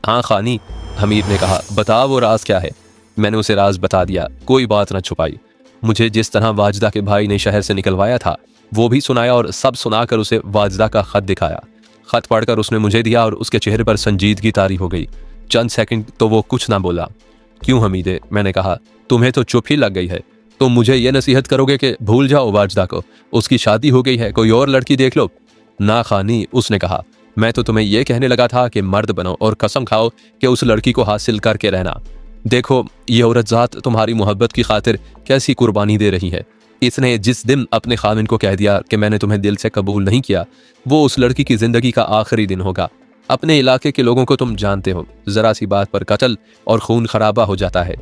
हाँ खानी, हमीद ने कहा, बता वो राज क्या है। मैंने उसे राज बता दिया, कोई बात न छुपाई। मुझे जिस तरह वाजदा के भाई ने शहर से निकलवाया था वो भी सुनाया और सब सुनाकर उसे वाजदा का खत दिखाया। खत पढ़कर उसने मुझे दिया और उसके चेहरे पर संजीदगी तारी हो गई। चंद सेकंड तो वो कुछ ना बोला। क्यों हमीदे, मैंने कहा, तुम्हें तो चुप ही लग गई है। तुम मुझे ये नसीहत करोगे कि भूल जाओ वाजदा को, उसकी शादी हो गई है, कोई और लड़की देख लो। ना खानी, उसने कहा, मैं तो तुम्हें यह कहने लगा था कि मर्द बनो और कसम खाओ कि उस लड़की को हासिल करके रहना। देखो ये औरत ज़ात तुम्हारी मोहब्बत की खातिर कैसी कुर्बानी दे रही है। इसने जिस दिन अपने खामिन को कह दिया कि मैंने तुम्हें दिल से कबूल नहीं किया, वो उस लड़की की ज़िंदगी का आखिरी दिन होगा। अपने इलाके के लोगों को तुम जानते हो, ज़रा सी बात पर कत्ल और खून खराबा हो जाता है।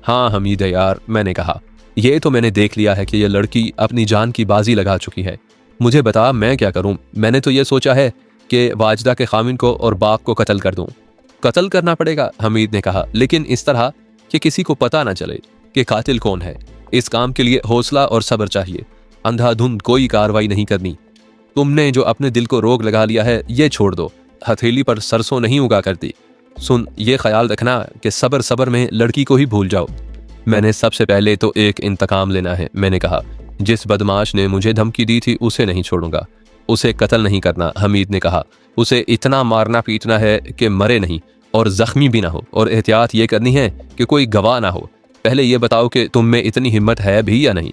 हाँ हमीद यार, मैंने कहा, ये तो मैंने देख लिया है कि यह लड़की अपनी जान की बाजी लगा चुकी है। मुझे बता मैं क्या करूं? मैंने तो ये सोचा है कि वाजदा के खामिन को और बाप को कत्ल कर दूं। कत्ल करना पड़ेगा, हमीद ने कहा, लेकिन इस तरह कि किसी को पता ना चले कि कातिल कौन है। इस काम के लिए हौसला और सब्र चाहिए, अंधाधुंध कोई कार्रवाई नहीं करनी। तुमने जो अपने दिल को रोग लगा लिया है ये छोड़ दो, हथेली पर सरसों नहीं उगा करती। सुन, ये ख्याल रखना कि सब्र सब्र में लड़की को ही भूल जाओ। मैंने सबसे पहले तो एक इंतकाम लेना है, मैंने कहा। जिस बदमाश ने मुझे धमकी दी थी उसे नहीं छोड़ूंगा। उसे कत्ल नहीं करना, हमीद ने कहा, उसे इतना मारना पीटना है कि मरे नहीं और जख्मी भी ना हो, और एहतियात ये करनी है कि कोई गवाह ना हो। पहले ये बताओ कि तुम में इतनी हिम्मत है भी या नहीं।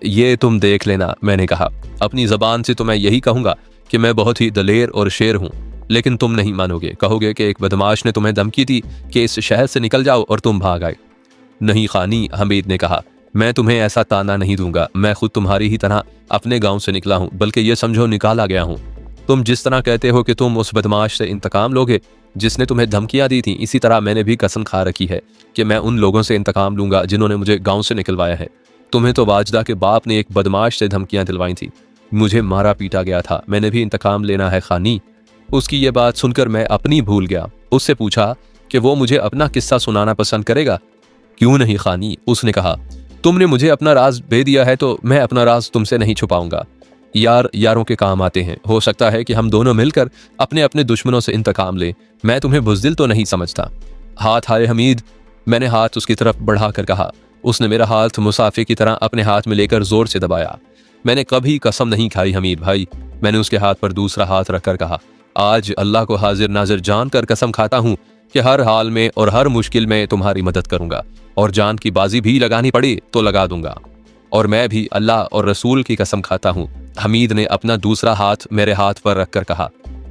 ये तुम देख लेना, मैंने कहा। अपनी ज़बान से तो मैं यही कहूँगा कि मैं बहुत ही दलेर और शेर हूँ, लेकिन तुम नहीं मानोगे, कहोगे कि एक बदमाश ने तुम्हें धमकी दी कि इस शहर से निकल जाओ और तुम भाग आए। नहीं खानी, हमीद ने कहा, मैं तुम्हें ऐसा ताना नहीं दूंगा। मैं खुद तुम्हारी ही तरह अपने गांव से निकला हूं, बल्कि ये समझो निकाला गया हूं। तुम जिस तरह कहते हो कि तुम उस बदमाश से इंतकाम लोगे जिसने तुम्हें धमकियां दी थी, इसी तरह मैंने भी कसम खा रखी है कि मैं उन लोगों से इंतकाम लूंगा जिन्होंने मुझे गाँव से निकलवाया है। तुम्हें तो वाजदा के बाप ने एक बदमाश से धमकियां दिलवाई थी, मुझे मारा पीटा गया था, मैंने भी इंतकाम लेना है खानी। उसकी ये बात सुनकर मैं अपनी भूल गया। उससे पूछा कि वो मुझे अपना किस्सा सुनाना पसंद करेगा। क्यों नहीं खानी, उसने कहा, तुमने मुझे अपना राज दे दिया है तो मैं अपना राज तुमसे नहीं छुपाऊंगा। यार यारों के काम आते हैं, हो सकता है कि हम दोनों मिलकर अपने अपने दुश्मनों से इंतकाम लें। मैं तुम्हें बुज़दिल तो नहीं समझता। हाथ हाय हमीद, मैंने हाथ उसकी तरफ बढ़ाकर कहा। उसने मेरा हाथ मुसाफिर की तरह अपने हाथ में लेकर जोर से दबाया। मैंने कभी कसम नहीं खाई हमीद भाई, मैंने उसके हाथ पर दूसरा हाथ रखकर कहा। आज अल्लाह को हाजिर नाजिर जानकर कसम खाता हूँ कि हर हाल में और हर मुश्किल में तुम्हारी मदद करूंगा, और जान की बाजी भी लगानी पड़ी तो लगा दूंगा। और मैं भी अल्लाह और रसूल की कसम खाता हूँ। हमीद ने अपना दूसरा हाथ मेरे हाथ पर रखकर कहा,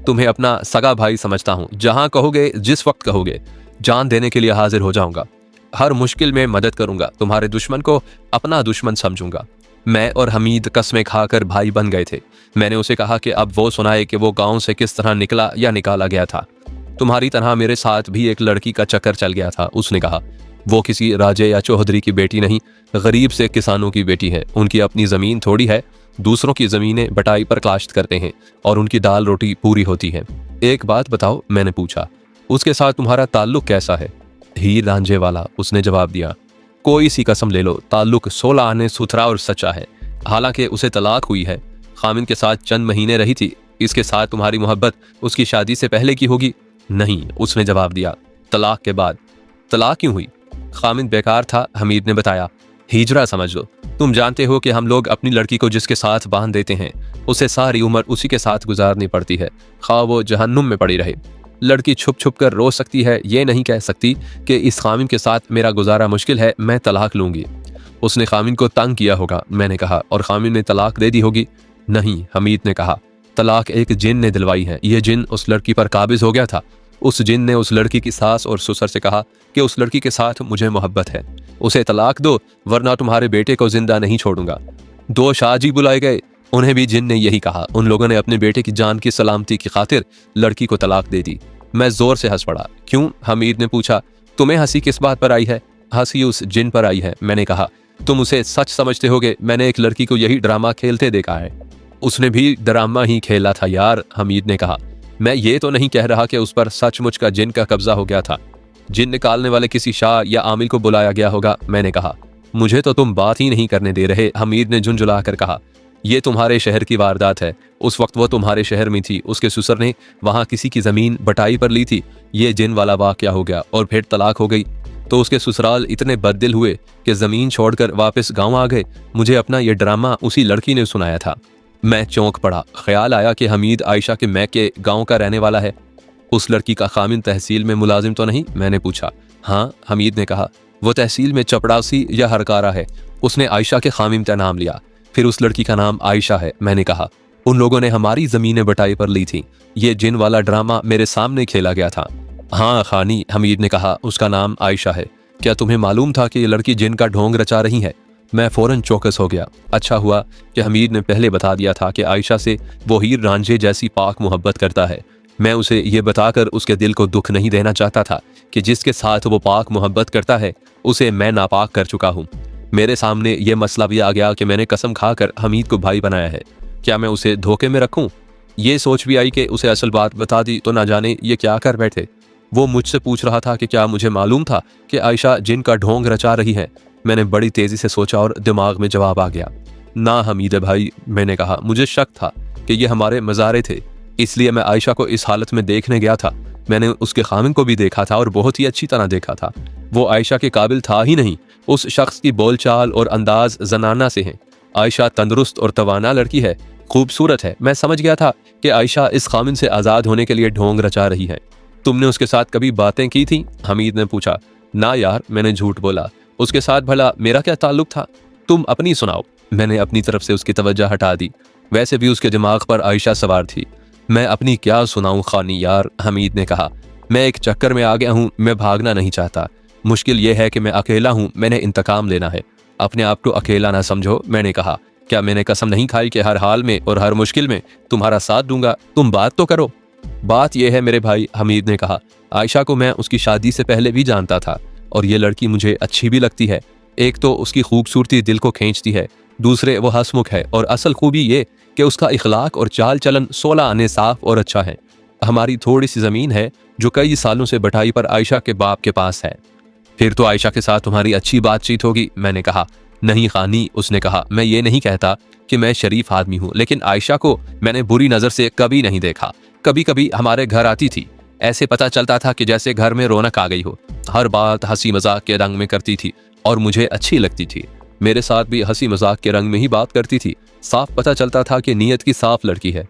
तुम्हें अपना सगा भाई समझता हूँ। जहाँ कहोगे, जिस वक्त कहोगे, जान देने के लिए हाजिर हो जाऊंगा। हर मुश्किल में मदद करूंगा, तुम्हारे दुश्मन को अपना दुश्मन समझूंगा। मैं और हमीद कस्में खाकर भाई बन गए थे। मैंने उसे कहा कि अब वो सुनाए कि वो गाँव से किस तरह निकला या निकाला गया था। तुम्हारी तरह मेरे साथ भी एक लड़की का चक्कर चल गया था, उसने कहा। वो किसी राजे या चौधरी की बेटी नहीं, गरीब से किसानों की बेटी है। उनकी अपनी ज़मीन थोड़ी है, दूसरों की ज़मीनें बटाई पर काश्त करते हैं और उनकी दाल रोटी पूरी होती है। एक बात बताओ, मैंने पूछा, उसके साथ तुम्हारा ताल्लुक कैसा है? हीर रांझे वाला, उसने जवाब दिया। कोई सी कसम ले लो, ताल्लुक 16 आने सुथरा और सच्चा है। हालांकि उसे तलाक हुई है, खामिन के साथ चंद महीने रही थी। इसके साथ तुम्हारी मोहब्बत उसकी शादी से पहले की होगी? नहीं, उसने जवाब दिया, तलाक के बाद। तलाक क्यों हुई? खामिन बेकार था, हमीद ने बताया। हिजरा समझ लो। तुम जानते हो कि हम लोग अपनी लड़की को जिसके साथ बांध देते हैं उसे सारी उम्र उसी के साथ गुजारनी पड़ती है, खा वो जहन्नुम में पड़ी रहे। लड़की छुप छुप कर रो सकती है, ये नहीं कह सकती कि इस खामिन के साथ मेरा गुजारा मुश्किल है, मैं तलाक लूंगी। उसने खामिन को तंग किया होगा, मैंने कहा, और खामिन ने तलाक दे दी होगी। नहीं, हमीद ने कहा, तलाक एक जिन ने दिलवाई है। यह जिन उस लड़की पर काबिज हो गया था। उस जिन ने उस लड़की की सास और ससुर से कहा कि उस लड़की के साथ मुझे मोहब्बत है, उसे तलाक दो वरना तुम्हारे बेटे को जिंदा नहीं छोड़ूंगा। 2 शाहजी बुलाए गए, उन्हें भी जिन ने यही कहा। उन लोगों ने अपने बेटे की जान की सलामती की खातिर लड़की को तलाक दे दी। मैं जोर से हंस पड़ा। क्यों? हमीद ने पूछा। तुम्हें हंसी किस बात पर आई है? हंसी उस जिन पर आई है, मैंने कहा। तुम उसे सच समझते होगे, मैंने एक लड़की को यही ड्रामा खेलते देखा है। उसने भी ड्रामा ही खेला था यार, हमीद ने कहा। मैं ये तो नहीं कह रहा कि उस पर सचमुच का जिन का कब्जा हो गया था। जिन निकालने वाले किसी शाह या आमिल को बुलाया गया होगा, मैंने कहा। मुझे तो तुम बात ही नहीं करने दे रहे, हमीद ने झुंझुलाकर कहा। ये तुम्हारे शहर की वारदात है। उस वक्त वो तुम्हारे शहर में थी, उसके ससुर ने वहाँ किसी की ज़मीन बटाई पर ली थी, ये जिन वाला वाक़या हो गया और फिर तलाक हो गई। तो उसके ससुराल इतने बददिल हुए कि ज़मीन छोड़कर वापस गाँव आ गए। मुझे अपना ये ड्रामा उसी लड़की ने सुनाया था। मैं चौंक पड़ा। ख्याल आया कि हमीद आयशा के मैके गाँव का रहने वाला है। उस लड़की का खामिन तहसील में मुलाजिम तो नहीं? मैंने पूछा। हाँ, हमीद ने कहा, वो तहसील में चपड़ासी या हरकारा है। उसने आयशा के खामिन का नाम लिया। फिर उस लड़की का नाम आयशा है। मैंने कहा, उन लोगों ने हमारी ज़मीनें बटाई पर ली थी। ये जिन वाला ड्रामा मेरे सामने खेला गया था। हाँ खानी, हमीद ने कहा, उसका नाम आयशा है। क्या तुम्हें मालूम था कि ये लड़की जिन का ढोंग रचा रही है? मैं फौरन चौकस हो गया। अच्छा हुआ कि हमीद ने पहले बता दिया था कि आयशा से वो हीर रांझे जैसी पाक मोहब्बत करता है। मैं उसे ये बताकर उसके दिल को दुख नहीं देना चाहता था कि जिसके साथ वो पाक मोहब्बत करता है उसे मैं नापाक कर चुका हूँ। मेरे सामने ये मसला भी आ गया कि मैंने कसम खाकर हमीद को भाई बनाया है। क्या मैं उसे धोखे में रखूं? ये सोच भी आई कि उसे असल बात बता दी तो ना जाने ये क्या कर बैठे। वो मुझसे पूछ रहा था कि क्या मुझे मालूम था कि आयशा जिन का ढोंग रचा रही है। मैंने बड़ी तेजी से सोचा और दिमाग में जवाब आ गया। ना हमीद भाई, मैंने कहा, मुझे शक था कि ये हमारे मज़ारे थे, इसलिए मैं आयशा को इस हालत में देखने गया था। मैंने उसके खामिन को भी देखा था और बहुत ही अच्छी तरह देखा था। वो आयशा के काबिल था ही नहीं। उस शख्स की बोलचाल और अंदाज जनाना से है। आयशा तंदुरुस्त और तवाना लड़की है, खूबसूरत है। मैं समझ गया था कि आयशा इस खामिन से आज़ाद होने के लिए ढोंग रचा रही है। तुमने उसके साथ कभी बातें की थी? हमीद ने पूछा। ना यार, मैंने झूठ बोला। उसके साथ भला मेरा क्या ताल्लुक था? तुम अपनी सुनाओ। मैंने अपनी तरफ से उसकी तवज्जो हटा दी। वैसे भी उसके दिमाग पर आयशा सवार थी। मैं अपनी क्या सुनाऊं खानी यार, हमीद ने कहा। मैं एक चक्कर में आ गया हूं, मैं भागना नहीं चाहता। मुश्किल यह है कि मैं अकेला हूं, मैंने इंतकाम लेना है। अपने आप को अकेला ना समझो, मैंने कहा। क्या मैंने कसम नहीं खाई कि हर हाल में और हर मुश्किल में तुम्हारा साथ दूंगा? तुम बात तो करो। बात यह है मेरे भाई, हमीद ने कहा, आयशा को मैं उसकी शादी से पहले भी जानता था और ये लड़की मुझे अच्छी भी लगती है। एक तो उसकी खूबसूरती दिल को खींचती है, दूसरे वो हंसमुख है और असल खूबी ये कि उसका इखलाक और चाल चलन 16 आने साफ और अच्छा है। हमारी थोड़ी सी ज़मीन है जो कई सालों से बटाई पर आयशा के बाप के पास है। फिर तो आयशा के साथ तुम्हारी अच्छी बातचीत होगी, मैंने कहा। नहीं खानी, उसने कहा, मैं ये नहीं कहता कि मैं शरीफ आदमी हूँ, लेकिन आयशा को मैंने बुरी नज़र से कभी नहीं देखा। कभी कभी हमारे घर आती थी, ऐसे पता चलता था कि जैसे घर में रौनक आ गई हो। हर बात हंसी मजाक के रंग में करती थी और मुझे अच्छी लगती थी। मेरे साथ भी हंसी मजाक के रंग में ही बात करती थी। साफ पता चलता था कि नीयत की साफ लड़की है।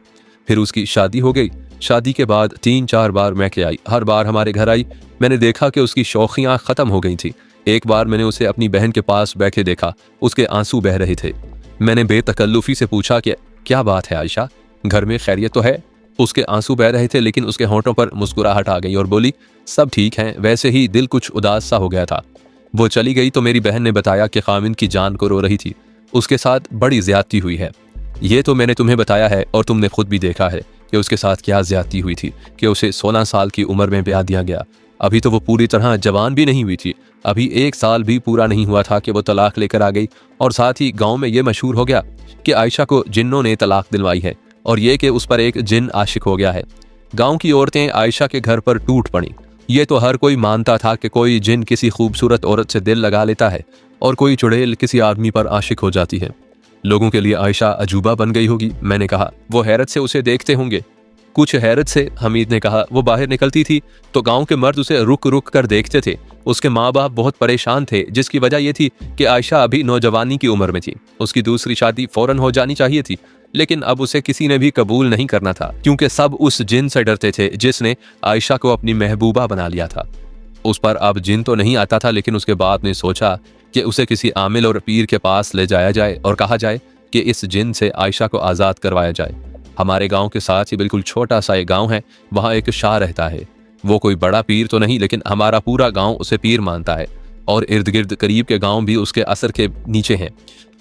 फिर उसकी शादी हो गई। शादी के बाद 3-4 बार मैके आई। हर बार हमारे घर आई। मैंने देखा कि उसकी शौखियाँ ख़त्म हो गई थी। एक बार मैंने उसे अपनी बहन के पास बैठे देखा, उसके आंसू बह रहे थे। मैंने बेतकल्लुफ़ी से पूछा कि क्या बात है आयशा, घर में खैरियत तो है? उसके आंसू बह रहे थे लेकिन उसके होंठों पर मुस्कुराहट आ गई और बोली, सब ठीक है, वैसे ही दिल कुछ उदास सा हो गया था। वो चली गई तो मेरी बहन ने बताया कि खामिन की जान को रो रही थी, उसके साथ बड़ी ज्यादती हुई है। ये तो मैंने तुम्हें बताया है और तुमने खुद भी देखा है कि उसके साथ क्या ज्यादती हुई थी कि उसे 16 साल की उम्र में ब्याह दिया गया। अभी तो वो पूरी तरह जवान भी नहीं हुई थी। अभी 1 साल भी पूरा नहीं हुआ था कि वो तलाक लेकर आ गई और साथ ही गाँव में ये मशहूर हो गया कि आयशा को जिन्नों ने तलाक दिलवाई है और ये कि उस पर एक जिन आशिक हो गया है। गांव की औरतें आयशा के घर पर टूट पड़ी। ये तो हर कोई मानता था कि कोई जिन किसी खूबसूरत औरत से दिल लगा लेता है और कोई चुड़ैल किसी आदमी पर आशिक हो जाती है। लोगों के लिए आयशा अजूबा बन गई होगी, मैंने कहा। वो हैरत से उसे देखते होंगे। कुछ हैरत से, हमीद ने कहा। वो बाहर निकलती थी तो गांव के मर्द उसे रुक रुक कर देखते थे। उसके माँ बाप बहुत परेशान थे, जिसकी वजह यह थी कि आयशा अभी नौजवानी की उम्र में थी। उसकी दूसरी शादी फौरन हो जानी चाहिए थी, लेकिन अब उसे किसी ने भी कबूल नहीं करना था क्योंकि सब उस जिन से डरते थे जिसने आयशा को अपनी महबूबा बना लिया था। उस पर अब जिन तो नहीं आता था, लेकिन उसके बाप ने सोचा कि उसे किसी आमिल और पीर के पास ले जाया जाए और कहा जाए कि इस जिन से आयशा को आज़ाद करवाया जाए। हमारे गांव के साथ ही बिल्कुल छोटा सा एक गांव है, वहाँ एक शाह रहता है। वो कोई बड़ा पीर तो नहीं, लेकिन हमारा पूरा गांव उसे पीर मानता है और इर्द गिर्द करीब के गांव भी उसके असर के नीचे हैं।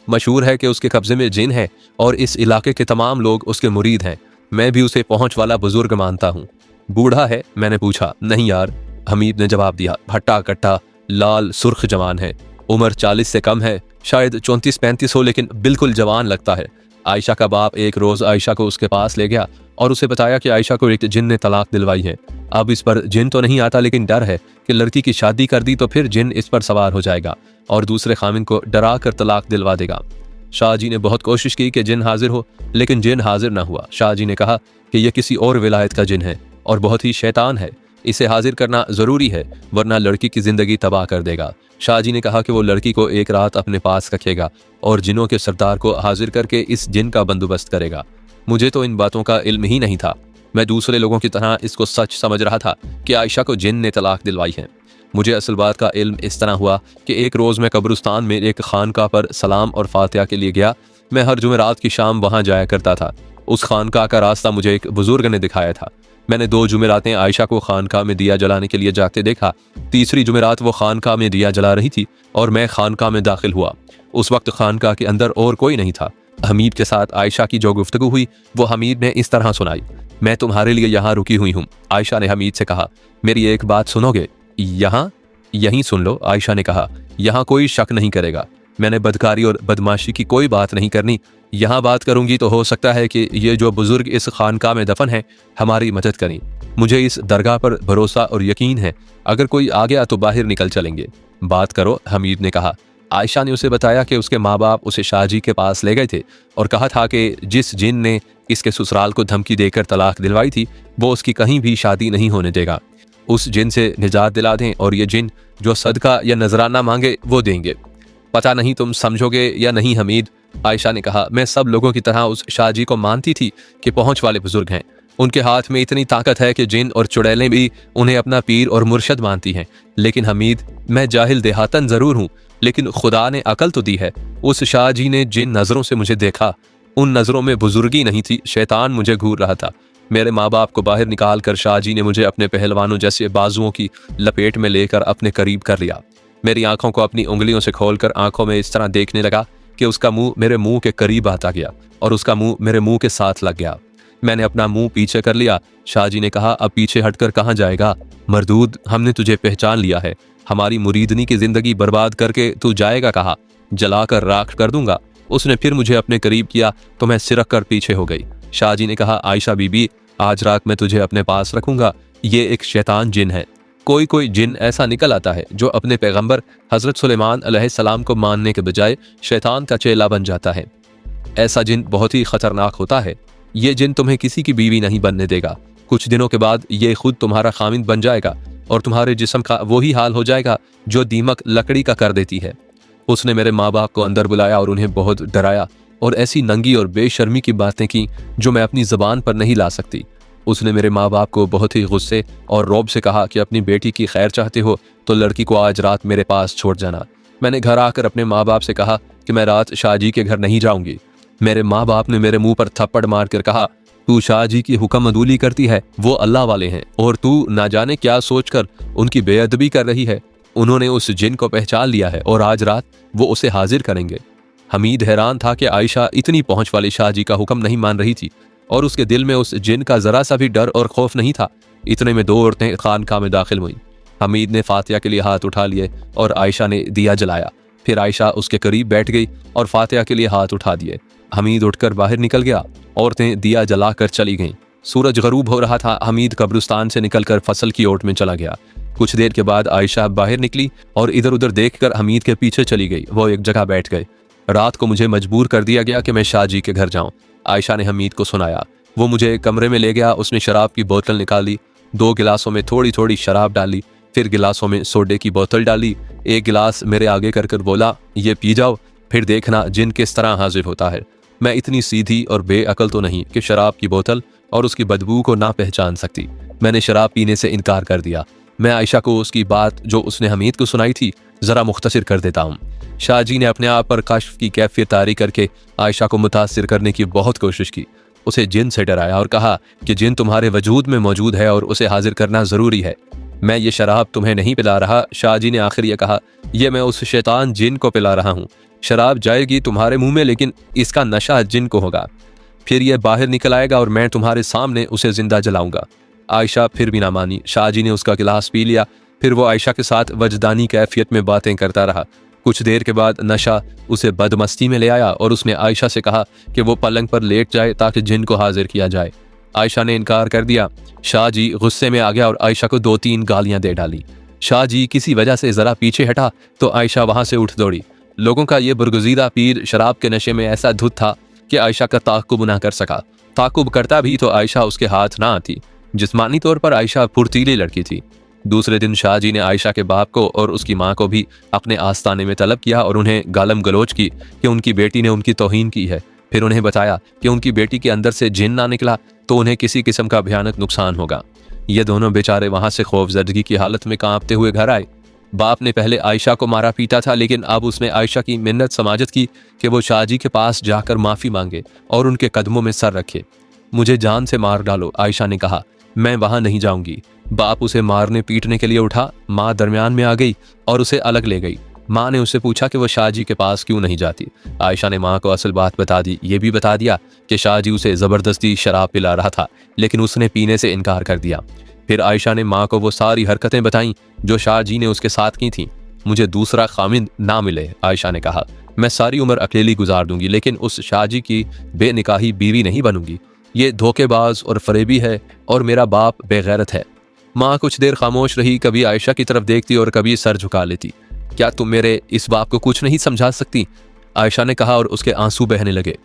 मशहूर है कि उसके कब्जे में जिन है और इस इलाके के तमाम लोग उसके मुरीद हैं। मैं भी उसे पहुंच वाला बुजुर्ग मानता हूँ। बूढ़ा है? मैंने पूछा। नहीं यार, हमीद ने जवाब दिया। भट्टा कट्टा लाल सुर्ख जवान है, उम्र 40 से कम है, शायद 34-35 हो, लेकिन बिल्कुल जवान लगता है। आयशा का बाप एक रोज आयशा को उसके पास ले गया और उसे बताया कि आयशा को एक जिन ने तलाक दिलवाई है। अब इस पर जिन तो नहीं आता, लेकिन डर है कि लड़की की शादी कर दी तो फिर जिन इस पर सवार हो जाएगा और दूसरे खामिन को डरा कर तलाक दिलवा देगा। शाह जी ने बहुत कोशिश की कि जिन हाजिर हो, लेकिन जिन हाजिर ना हुआ। शाह जी ने कहा कि यह किसी और विलायत का जिन है और बहुत ही शैतान है, इसे हाजिर करना ज़रूरी है वरना लड़की की ज़िंदगी तबाह कर देगा। शाह जी ने कहा कि वो लड़की को एक रात अपने पास रखेगा और जिनों के सरदार को हाजिर करके इस जिन का बंदोबस्त करेगा। मुझे तो इन बातों का इल्म ही नहीं था। मैं दूसरे लोगों की तरह इसको सच समझ रहा था कि आयशा को जिन ने तलाक दिलवाई है। मुझे असल बात का इल्म इस तरह हुआ कि एक रोज़ मैं कब्रिस्तान में एक खानका पर सलाम और फातिहा के लिए गया। मैं हर जुमेरात की शाम वहाँ जाया करता था। उस खानका का रास्ता मुझे एक बुजुर्ग ने दिखाया था। मैंने 2 जुमेरातें आयशा को खानका में दिया जलाने के लिए जाते देखा। तीसरी जुमेरात वो खानका में दिया जला रही थी और मैं खानका में दाखिल हुआ। उस वक्त खानका के अंदर और कोई नहीं था। हमीद के साथ आयशा की जो गुफ्तगू हुई वो हमीद ने इस तरह सुनाई। मैं तुम्हारे लिए यहाँ रुकी हुई हूँ। आयशा ने हमीद से कहा, मेरी एक बात सुनोगे? यहाँ? यहीं सुन लो। आयशा ने कहा, यहाँ कोई शक नहीं करेगा। मैंने बदकारी और बदमाशी की कोई बात नहीं करनी। यहाँ बात करूंगी तो हो सकता है कि ये जो बुजुर्ग इस खानका में दफन है हमारी मदद करें। मुझे इस दरगाह पर भरोसा और यकीन है। अगर कोई आ गया तो बाहर निकल चलेंगे। बात करो, हमीद ने कहा। आयशा ने उसे बताया कि उसके माँ बाप उसे शाहजी के पास ले गए थे और कहा था कि जिस जिन ने इसके ससुराल को धमकी देकर तलाक दिलवाई थी वो उसकी कहीं भी शादी नहीं होने देगा। उस जिन से निजात दिला दें और ये जिन जो सदका या नजराना मांगे वो देंगे। पता नहीं तुम समझोगे या नहीं हमीद। आयशा ने कहा, मैं सब लोगों की तरह उस शाहजी को मानती थी कि पहुंच वाले बुजुर्ग हैं। उनके हाथ में इतनी ताकत है कि जिन और चुड़ैलें भी उन्हें अपना पीर और मुर्शद मानती हैं। लेकिन हमीद, मैं जाहिल देहातन जरूर हूँ, लेकिन खुदा ने अकल तो दी है। उस शाहजी ने जिन नजरों से मुझे देखा उन नजरों में बुजुर्गी नहीं थी, शैतान मुझे घूर रहा था। मेरे माँ बाप को बाहर निकाल कर शाहजी ने मुझे अपने पहलवानों जैसे बाजुओं की लपेट में लेकर अपने करीब कर लिया। मेरी आंखों को अपनी उंगलियों से खोलकर आंखों में इस तरह देखने लगा कि उसका मुंह मेरे मुंह के करीब आता गया और उसका मुंह मेरे मुंह के साथ लग गया। मैंने अपना मुंह पीछे कर लिया। शाहजी ने कहा, अब पीछे हटकर कहाँ जाएगा? मरदूद, हमने तुझे पहचान लिया है। हमारी मुरीदनी की जिंदगी बर्बाद करके तू जाएगा कहाँ? जलाकर राख कर दूंगा। उसने फिर मुझे अपने करीब किया तो मैं सिरक कर पीछे हो गई। शाहजी ने कहा, आयशा बीबी, आज रात मैं तुझे अपने पास रखूंगा। ये एक शैतान जिन है। कोई कोई जिन ऐसा निकल आता है जो अपने पैगंबर हजरत सुलेमान अलैहिस्सलाम को मानने के बजाय शैतान का चेला बन जाता है। ऐसा जिन बहुत ही खतरनाक होता है। ये जिन तुम्हें किसी की बीवी नहीं बनने देगा। कुछ दिनों के बाद ये खुद तुम्हारा खामिद बन जाएगा और तुम्हारे जिस्म का वही हाल हो जाएगा जो दीमक लकड़ी का कर देती है। उसने मेरे माँ बाप को अंदर बुलाया और उन्हें बहुत डराया और ऐसी नंगी और बेशर्मी की बातें की जो मैं अपनी ज़बान पर नहीं ला सकती। उसने मेरे माँ बाप को बहुत ही गुस्से और रौब से कहा कि अपनी बेटी की खैर चाहते हो तो लड़की को आज रात मेरे पास छोड़ जाना। मैंने घर आकर अपने माँ बाप से कहा कि मैं रात शाहजी के घर नहीं जाऊंगी। मेरे माँ बाप ने मेरे मुंह पर थप्पड़ मार कर कहा, तू शाहजी की हुक्म अदूली करती है, वो अल्लाह वाले हैं और तू ना जाने क्या सोचकर उनकी बेअदबी कर रही है। उन्होंने उस जिन को पहचान लिया है और आज रात वो उसे हाजिर करेंगे। हमीद हैरान था कि आयशा इतनी पहुंच वाले शाहजी का हुक्म नहीं मान रही थी और उसके दिल में उस जिन का जरा सा भी डर और खौफ नहीं था। इतने में 2 औरतें खानका में दाखिल हुईं। हमीद ने फातिहा के लिए हाथ उठा लिए और आयशा ने दिया जलाया। फिर आयशा उसके करीब बैठ गई और फातिहा के लिए हाथ उठा दिए। हमीद उठकर बाहर निकल गया। औरतें दिया जलाकर चली गईं। सूरज गरूब हो रहा था। हमीद कब्रिस्तान से निकलकर फसल की ओट में चला गया। कुछ देर के बाद आयशा बाहर निकली और इधर उधर देखकर हमीद के पीछे चली गई। वो एक जगह बैठ गए। रात को मुझे मजबूर कर दिया गया कि मैं शाहजी के घर जाऊं। आयशा ने हमीद को सुनाया। वो मुझे कमरे में ले गया। उसने शराब की बोतल निकाली, 2 गिलासों में थोड़ी थोड़ी शराब डाली, फिर गिलासों में सोडे की बोतल डाली। एक गिलास मेरे आगे कर बोला, ये पी जाओ, फिर देखना जिन किस तरह हाजिर होता है। मैं इतनी सीधी और बेअकल तो नहीं कि शराब की बोतल और उसकी बदबू को ना पहचान सकती। मैंने शराब पीने से इनकार कर दिया। मैं आयशा को उसकी बात जो उसने हमीद को सुनाई थी जरा मुख्तसर कर देता हूँ। शाहजी ने अपने आप पर कश्फ की कैफियत तारी करके आयशा को मुतासिर करने की बहुत कोशिश की। उसे जिन से डराया और कहा कि जिन तुम्हारे वजूद में मौजूद है और उसे हाजिर करना जरूरी है। मैं ये शराब तुम्हें नहीं पिला रहा। शाहजी ने आखिर ये कहा, यह मैं उस शैतान जिन को पिला रहा हूँ। शराब जाएगी तुम्हारे मुंह में, लेकिन इसका नशा जिन को होगा। फिर यह बाहर निकल आएगा और मैं तुम्हारे सामने उसे जिंदा जलाऊंगा। आयशा फिर भी ना मानी। शाहजी ने उसका गिलास पी लिया। फिर वो आयशा के साथ वजदानी कैफियत में बातें करता रहा। कुछ देर के बाद नशा उसे बदमस्ती में ले आया और उसने आयशा से कहा कि वो पलंग पर लेट जाए ताकि जिन को हाजिर किया जाए। आयशा ने इनकार कर दिया। शाहजी गुस्से में आ गया और आयशा को 2-3 गालियां दे डाली। शाहजी किसी वजह से जरा पीछे हटा तो आयशा वहां से उठ दौड़ी लोगों का ये बरगुज़ीदा पीर शराब के नशे में ऐसा धुत था कि आयशा का ताक़ुब ना कर सका। ताक़ुब करता भी तो आयशा उसके हाथ ना आती। जिस्मानी तौर पर आयशा फुर्तीली लड़की थी। दूसरे दिन शाहजी ने आयशा के बाप को और उसकी माँ को भी अपने आस्ताने में तलब किया और उन्हें गालम गलोच की कि उनकी बेटी ने उनकी तौहीन की है। फिर उन्हें बताया कि उनकी बेटी के अंदर से जिन ना निकला तो उन्हें किसी किस्म का भयानक नुकसान होगा। ये दोनों बेचारे वहां से खौफजदगी की हालत में कांपते हुए घर आए। बाप ने पहले आयशा को मारा पीटा था, लेकिन अब उसने आयशा की मिन्नत समाजत की कि वो शाहजी के पास जाकर माफ़ी मांगे और उनके कदमों में सर रखे। मुझे जान से मार डालो, आयशा ने कहा। मैं वहां नहीं जाऊंगी। बाप उसे मारने पीटने के लिए उठा। माँ दरमियान में आ गई और उसे अलग ले गई। माँ ने उससे पूछा कि वह शाहजी के पास क्यों नहीं जाती। आयशा ने माँ को असल बात बता दी। ये भी बता दिया कि शाहजी उसे ज़बरदस्ती शराब पिला रहा था, लेकिन उसने पीने से इनकार कर दिया। फिर आयशा ने माँ को वो सारी हरकतें बताईं जो शाहजी ने उसके साथ की थीं। मुझे दूसरा खामिद ना मिले, आयशा ने कहा। मैं सारी उम्र अकेली गुजार दूंगी, लेकिन उस शाहजी की बेनिकाही बीवी नहीं बनूंगी। ये धोखेबाज और फरेबी है और मेरा बाप बेगैरत है। माँ कुछ देर खामोश रही, कभी आयशा की तरफ देखती और कभी सर झुका लेती। क्या तुम मेरे इस बाप को कुछ नहीं समझा सकती, आयशा ने कहा और उसके आंसू बहने लगे।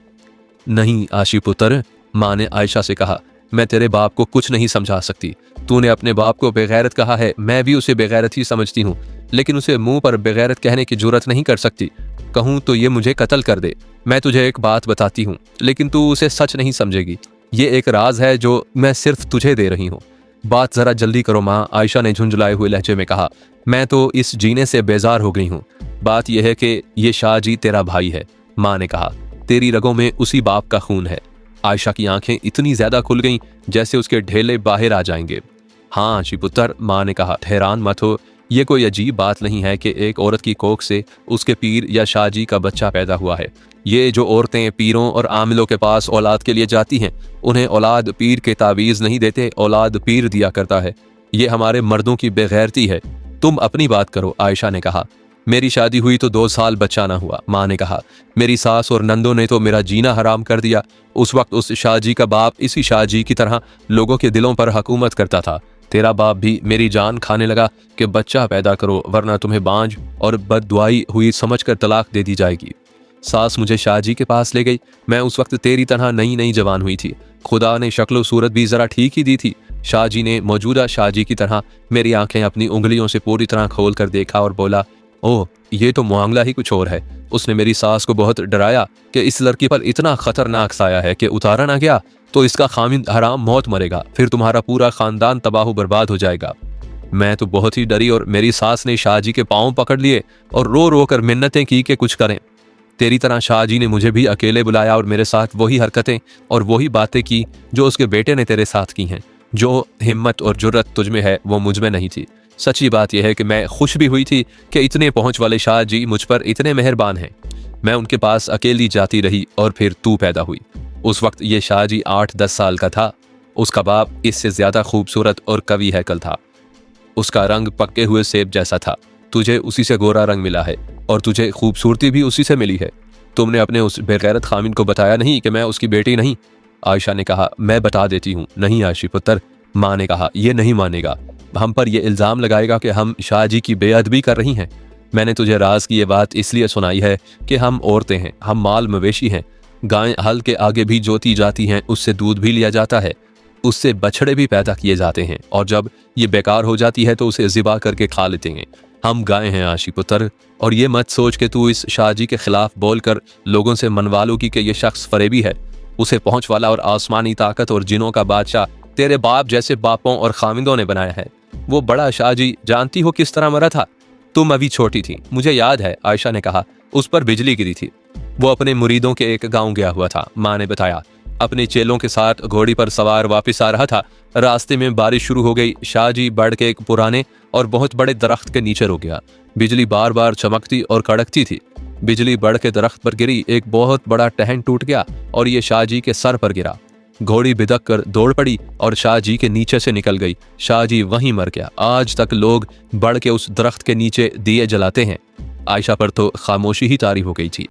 नहीं आशी पुत्र, माँ ने आयशा से कहा, मैं तेरे बाप को कुछ नहीं समझा सकती। तूने अपने बाप को बेगैरत कहा है, मैं भी उसे बेगैरत ही समझती हूँ, लेकिन उसे मुंह पर बेगैरत कहने की जुर्रत नहीं कर सकती। कहूँ तो ये मुझे कत्ल कर दे। मैं तुझे एक बात बताती हूँ, लेकिन तू उसे सच नहीं समझेगी। ये एक राज है जो मैं सिर्फ तुझे दे रही हूँ। बात जरा जल्दी करो माँ, आयशा ने झुंझलाए हुए लहजे में कहा। मैं तो इस जीने से बेजार हो गई हूँ। बात यह है कि ये शाहजी तेरा भाई है, माँ ने कहा। तेरी रगों में उसी बाप का खून है। आयशा की आंखें इतनी ज्यादा खुल गईं जैसे उसके ढेले बाहर आ जाएंगे। हाँ आशी पुत्र, माँ ने कहा, हैरान मत हो। ये कोई अजीब बात नहीं है कि एक औरत की कोख से उसके पीर या शाहजी का बच्चा पैदा हुआ है। ये जो औरतें पीरों और आमिलों के पास औलाद के लिए जाती हैं, उन्हें औलाद पीर के तावीज़ नहीं देते, औलाद पीर दिया करता है। ये हमारे मर्दों की बेगैरती है। तुम अपनी बात करो, आयशा ने कहा। मेरी शादी हुई तो 2 साल बच्चा ना हुआ, माँ ने कहा। मेरी सास और नंदों ने तो मेरा जीना हराम कर दिया। उस वक्त उस शाहजी का बाप इसी शाहजी की तरह लोगों के दिलों पर हुकूमत करता था। तेरा बाप भी मेरी जान खाने लगा कि बच्चा पैदा करो, वरना तुम्हें बांझ और बददुआई हुई समझकर तलाक दे दी जाएगी। सास मुझे शाहजी के पास ले गई। मैं उस वक्त तेरी तरह नई नई जवान हुई थी। खुदा ने शक्ल सूरत भी जरा ठीक ही दी थी। शाहजी ने मौजूदा शाहजी की तरह मेरी आंखें अपनी उंगलियों से पूरी तरह खोल कर देखा और बोला, ओह ये तो मामला ही कुछ और है। उसने मेरी सास को बहुत डराया कि इस लड़की पर इतना खतरनाक साया है कि उतारा ना गया तो इसका खामिद हराम मौत मरेगा, फिर तुम्हारा पूरा खानदान तबाह बर्बाद हो जाएगा। मैं तो बहुत ही डरी और मेरी सास ने शाहजी के पांव पकड़ लिए और रो रो कर मिन्नतें की कि कुछ करें। तेरी तरह शाहजी ने मुझे भी अकेले बुलाया और मेरे साथ वही हरकतें और वही बातें की जो उसके बेटे ने तेरे साथ की हैं। जो हिम्मत और जुर्रत तुझ में है वो मुझ में नहीं थी। सच्ची बात यह है कि मैं खुश भी हुई थी कि इतने पहुंच वाले शाहजी मुझ पर इतने मेहरबान हैं। मैं उनके पास अकेली जाती रही और फिर तू पैदा हुई। उस वक्त ये शाहजी 8-10 साल का था। उसका बाप इससे ज्यादा खूबसूरत और कवि हैकल था। उसका रंग पक्के हुए सेब जैसा था। तुझे उसी से गोरा रंग मिला है और तुझे खूबसूरती भी उसी से मिली है। तुमने अपने उस बेगैरत खामिन को बताया नहीं कि मैं उसकी बेटी नहीं, आयशा ने कहा। मैं बता देती हूँ। नहीं आशी पुत्र, माँ ने कहा। ये नहीं मानेगा, हम पर यह इल्ज़ाम लगाएगा कि हम शाहजी की बेअदबी कर रही हैं। मैंने तुझे राज की ये बात इसलिए सुनाई है कि हम औरतें हैं, हम माल मवेशी हैं। गायें हल के आगे भी जोती जाती हैं, उससे दूध भी लिया जाता है, उससे बछड़े भी पैदा किए जाते हैं, और जब ये बेकार हो जाती है तो उसे ज़िबा करके खा लेते हैं। हम गायें हैं आशी पुत्र, और ये मत सोच कि तू इस शाहजी के खिलाफ बोलकर लोगों से मनवा लोगी कि ये शख्स फरेबी है। उसे पहुंच वाला और आसमानी ताकत और जिनों का बादशाह तेरे बाप जैसे बापों और खामिंदों ने बनाया है। वो बड़ा शाहजी जानती हो किस तरह मरा था? तुम अभी छोटी थी, मुझे याद है, आयशा ने कहा। उस पर बिजली गिरी थी। वो अपने मुरीदों के एक गांव गया हुआ था, माँ ने बताया। अपने चेलों के साथ घोड़ी पर सवार वापस आ रहा था। रास्ते में बारिश शुरू हो गई। शाहजी बढ़ के एक पुराने और बहुत बड़े दरख्त के नीचे रुक गया। बिजली बार बार चमकती और कड़कती थी। बिजली बढ़ के दरख्त पर गिरी। एक बहुत बड़ा टहन टूट गया और ये शाहजी के सर पर गिरा। घोड़ी बिदक कर दौड़ पड़ी और शाहजी के नीचे से निकल गई। शाहजी वहीं मर गया। आज तक लोग बढ़ के उस दरख्त के नीचे दिए जलाते हैं। आयशा पर तो खामोशी ही तारी हो गई थी।